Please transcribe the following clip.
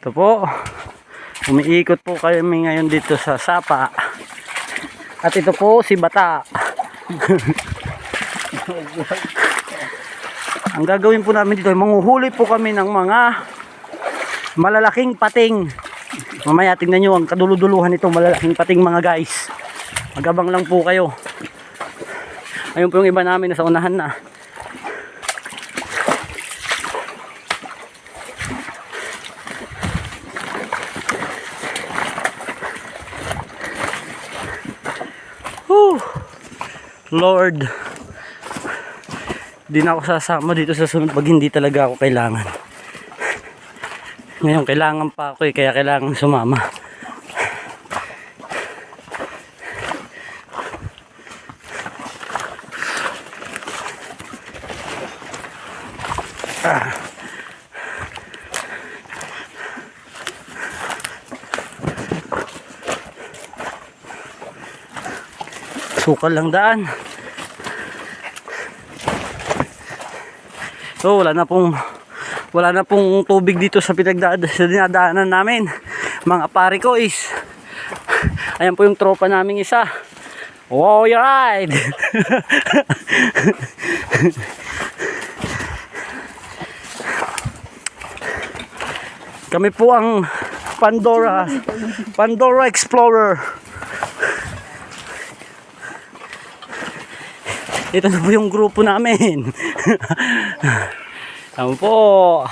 Ito po, umiikot po kami ngayon dito sa Sapa. At ito po si Bata. Ang gagawin po namin dito, manghuhuli po kami ng mga malalaking pating. Mamaya tingnan nyo ang kaduluduluhan nito, malalaking pating mga guys. Magabang lang po kayo. Ayun po yung iba namin nasa unahan na. Lord, di na ako sasama dito sa sunod pag hindi talaga ako kailangan. Ngayon kailangan pa ako kaya kailangan sumama. Sukal lang daan. So wala na pong tubig dito sa dinadaanan namin. Mga pare ko is ayan po yung tropa naming isa. Wow, you're right. Kami po ang Pandora Explorer. Ito na po yung grupo namin. Tama po.